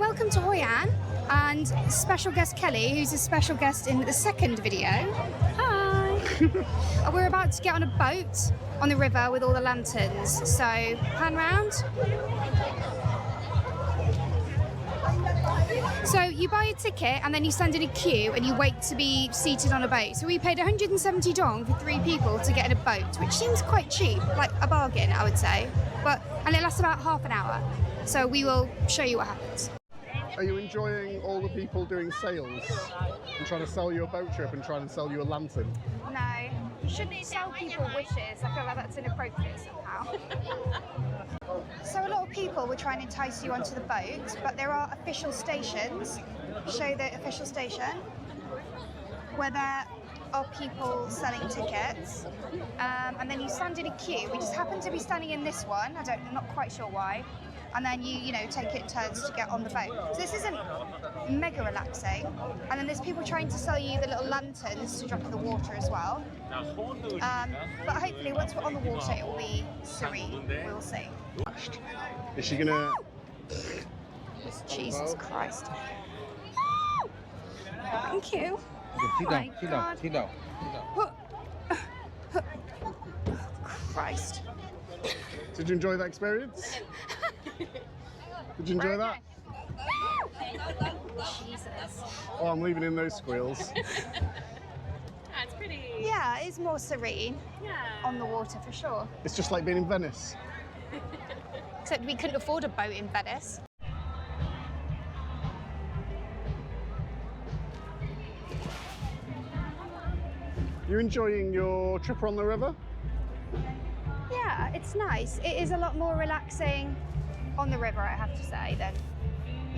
welcome to Hoi An and special guest Kelly, who's a special guest in the second video. Hi! We're about to get on a boat on the river with all the lanterns, so pan round. So you buy a ticket and then you stand in a queue and you wait to be seated on a boat. So we paid 170 dong for 3 people to get in a boat, which seems quite cheap, like a bargain I would say. And it lasts about half an hour. So we will show you what happens. Are you enjoying all the people doing sales and trying to sell you a boat trip and trying to sell you a lantern? No, you shouldn't sell people wishes. I feel like that's inappropriate somehow. So a lot of people will try and entice you onto the boat, but there are official stations. Show the official station where there are people selling tickets, and then you stand in a queue. We just happen to be standing in this one. I'm not quite sure why. And then you take it in turns to get on the boat. So this isn't mega relaxing. And then there's people trying to sell you the little lanterns to drop in the water as well. But hopefully once we're on the water, it will be serene. We'll see. Is she gonna? Jesus Christ. Thank you. Sit down, sit down, sit down. Christ. Did you enjoy that experience? Did you enjoy that? Jesus. Oh, I'm leaving in those squeals. That's pretty. Yeah, it's more serene on the water for sure. It's just like being in Venice. Except we couldn't afford a boat in Venice. You enjoying your trip on the river? Yeah, it's nice. It is a lot more relaxing on the river, I have to say, than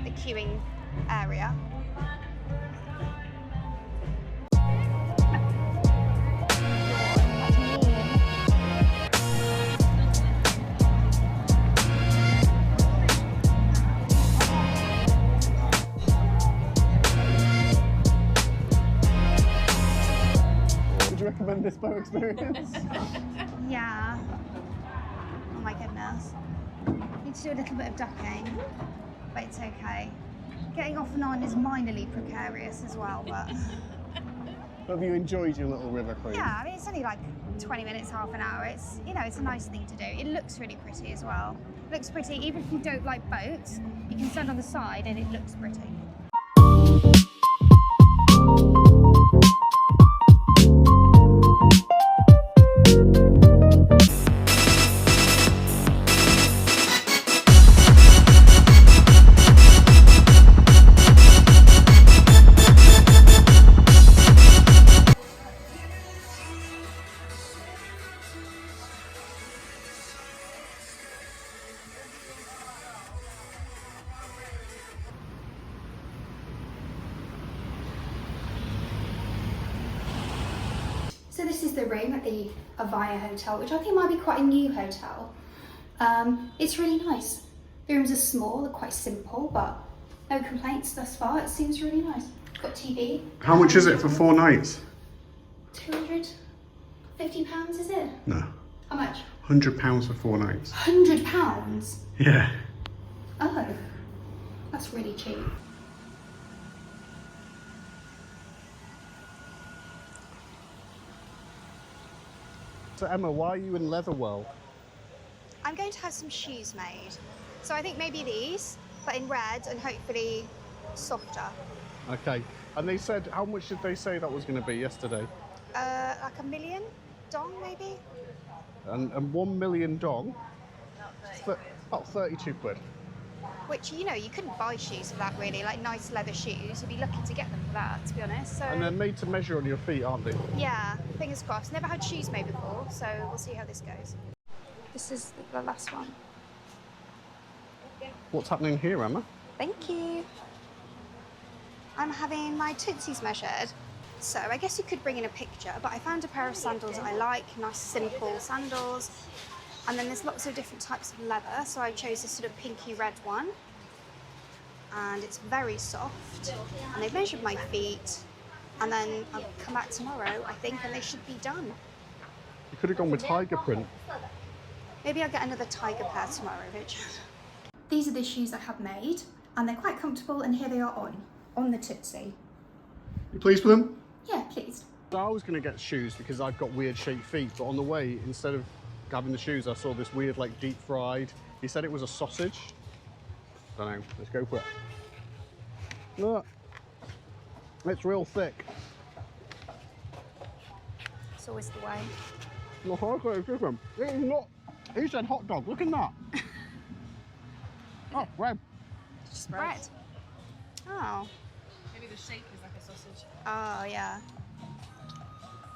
the queuing area. Would you recommend this boat experience? Yeah. Oh my goodness. Need to do a little bit of ducking, but it's okay. Getting off and on is minorly precarious as well, but Have you enjoyed your little river cruise? yeah, I mean it's only like 20 minutes, half an hour. It's it's a nice thing to do. It looks really pretty as well. It looks pretty even if you don't like boats. You can stand on the side and it looks pretty. So this is the room at the Avaya Hotel, which I think might be quite a new hotel. It's really nice. The rooms are small, they're quite simple, but no complaints thus far. It seems really nice. Got TV. How much is it for 4 nights? £250, is it? No. How much? £100 for 4 nights. £100? Yeah. Oh, that's really cheap. So Emma, why are you in Leatherwell? I'm going to have some shoes made. So I think maybe these, but in red and hopefully softer. Okay. And they said, how much did they say that was going to be yesterday? Like $1 million dong maybe? And 1 million dong, about 32 quid. Which, you couldn't buy shoes for that really, like nice leather shoes. You'd be lucky to get them for that, to be honest. So, And they're made to measure on your feet, aren't they? yeah, fingers crossed. Never had shoes made before, so we'll see how this goes. This is the last one. What's happening here, Emma? Thank you. I'm having my tootsies measured. So I guess you could bring in a picture, but I found a pair of sandals that I like, nice simple sandals. And then there's lots of different types of leather, so I chose this sort of pinky red one. And it's very soft. And they've measured my feet. And then I'll come back tomorrow, I think, and they should be done. You could have gone with tiger print. Maybe I'll get another tiger pair tomorrow, Richard. These are the shoes I have made. and they're quite comfortable, and here they are on the Tootsie. You pleased with them? Yeah, pleased. I was going to get shoes because I've got weird shaped feet, but on the way, instead of having the shoes, I saw this weird, like, deep fried. He said it was a sausage. Don't know. Let's go for it. Look, it's real thick. It's always the way. Look, it's different. It is not. He said hot dog. Look at that. Oh, bread. Just bread. Oh. Maybe the shape is like a sausage. Oh, yeah.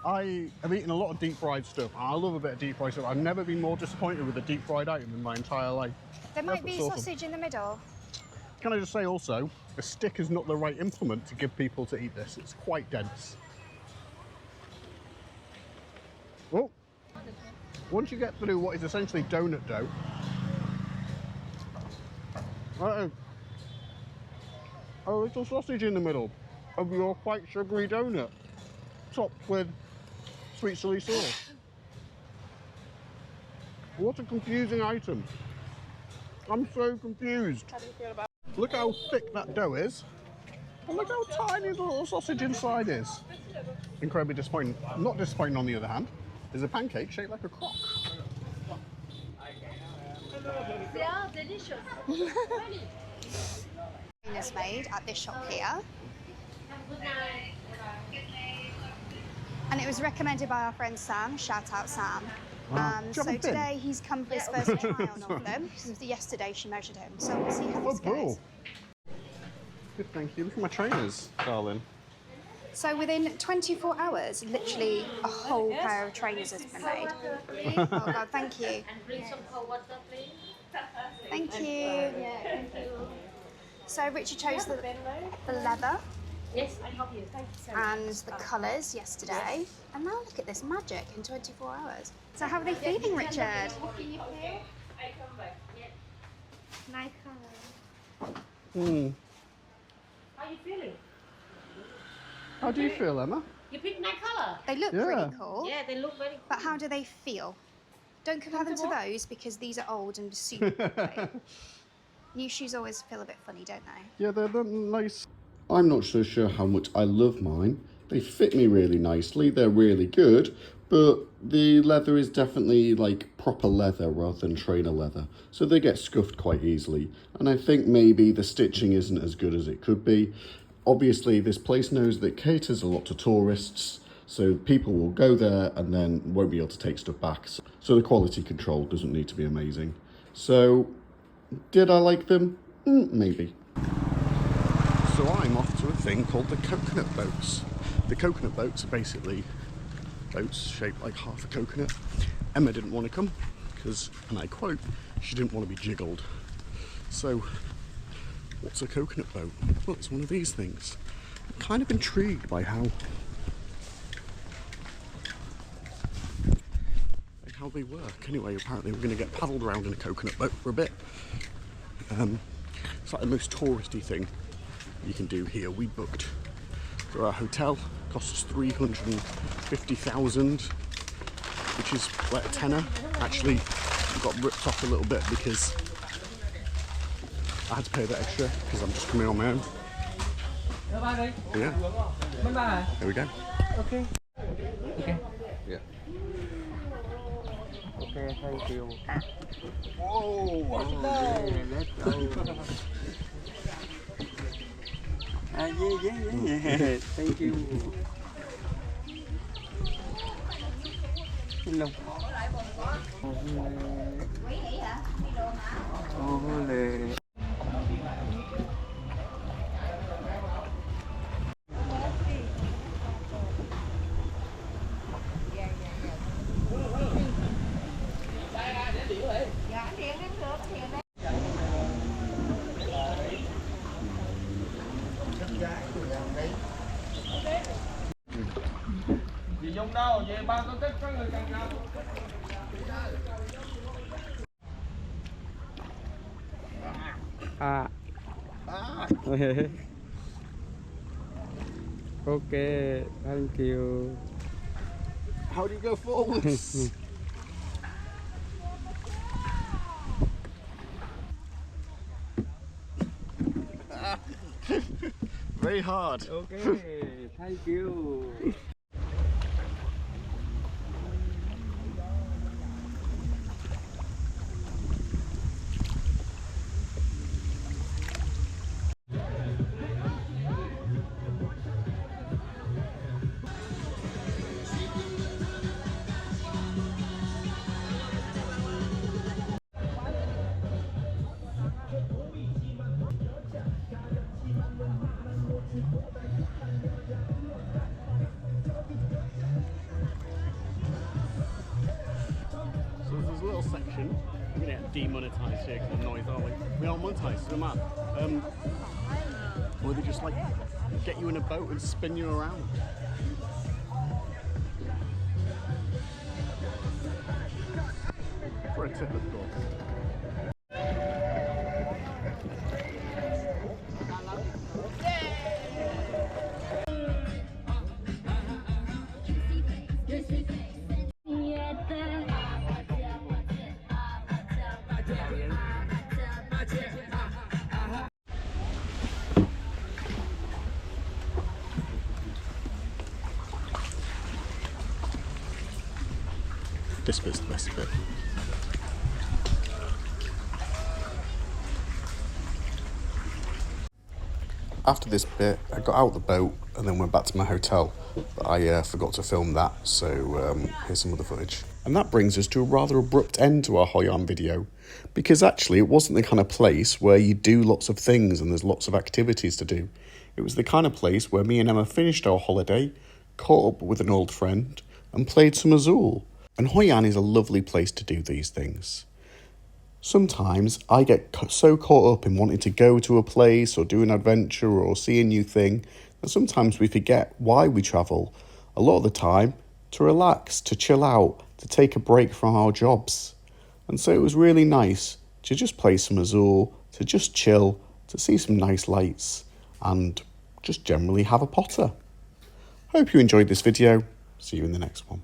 I have eaten a lot of deep fried stuff. I love a bit of deep fried stuff. I've never been more disappointed with a deep fried item in my entire life. There might be That's awesome. sausage in the middle. Can I just say also, a stick is not the right implement to give people to eat this. It's quite dense. Oh, once you get through what is essentially donut dough, a little sausage in the middle of your quite sugary donut, topped with sweet chili sauce. What a confusing item. I'm so confused. How do you feel about Look how thick that dough is. And look how tiny the little sausage inside is. Incredibly disappointing. Not disappointing on the other hand, is a pancake shaped like a crock. They are delicious. Is made at this shop here. And it was recommended by our friend Sam. Shout out Sam. Wow. Do you So have a bin? today he's come for his first try on of them. Because yesterday she measured him. So we'll see how this Oh, goes. cool. Good, thank you. Look at my trainers, darling. So within 24 hours, literally a whole pair of trainers has been made. Oh God, thank you. And bring some cold water, please. Thank you. So Richard chose the leather Yes, I help you. Thank you so much. and the colours yesterday. And now look at this magic in 24 hours. So how are they feeling, Richard? I come back. Yeah. Nice colour. Hmm. How you feeling? How do you feel, Emma? You pick my color. They look Yeah. pretty cool. Yeah, they look very But how do they feel? Don't compare them to those because these are old and super comfy. New shoes always feel a bit funny, don't they? Yeah, they're nice. I'm not so sure how much I love mine. They fit me really nicely. They're really good, but the leather is definitely like proper leather rather than trainer leather. So they get scuffed quite easily. And I think maybe the stitching isn't as good as it could be. Obviously, this place knows that caters a lot to tourists, so people will go there and then won't be able to take stuff back. So the quality control doesn't need to be amazing. So, did I like them? Maybe. So I'm off to a thing called the coconut boats. The coconut boats are basically boats shaped like half a coconut. Emma didn't want to come because, and I quote, she didn't want to be jiggled. So, what's a coconut boat? Well, it's one of these things. I'm kind of intrigued by how they work. Anyway, apparently we're going to get paddled around in a coconut boat for a bit. It's like the most touristy thing you can do here. We booked for our hotel, cost us 350,000, which is like a tenner. Actually, we got ripped off a little bit because I had to pay a bit extra because I'm just coming on my own. Yeah. There we go. Okay. Okay. Yeah. Okay, thank you. Whoa! Let's go. Yeah. Thank you. Hello. Ole. Chị Dung đâu? Về ba con thích có người cần đâu. Ah. Okay, thank you. How do you go forwards? Very hard. Okay, thank you. So there's a little section. We're going to get demonetised here because of noise, aren't we? We aren't monetised, so Matt. Or they just like get you in a boat and spin you around. For a tip, of course. This bit's the best bit. After this bit, I got out of the boat and then went back to my hotel. But I forgot to film that, so here's some of the footage. And that brings us to a rather abrupt end to our Hoi An video, because actually it wasn't the kind of place where you do lots of things and there's lots of activities to do. It was the kind of place where me and Emma finished our holiday, caught up with an old friend, and played some Azul. And Hoi An is a lovely place to do these things. Sometimes I get so caught up in wanting to go to a place or do an adventure or see a new thing that sometimes we forget why we travel. A lot of the time, to relax, to chill out, to take a break from our jobs. And so it was really nice to just play some Azul, to just chill, to see some nice lights, and just generally have a potter. Hope you enjoyed this video. See you in the next one.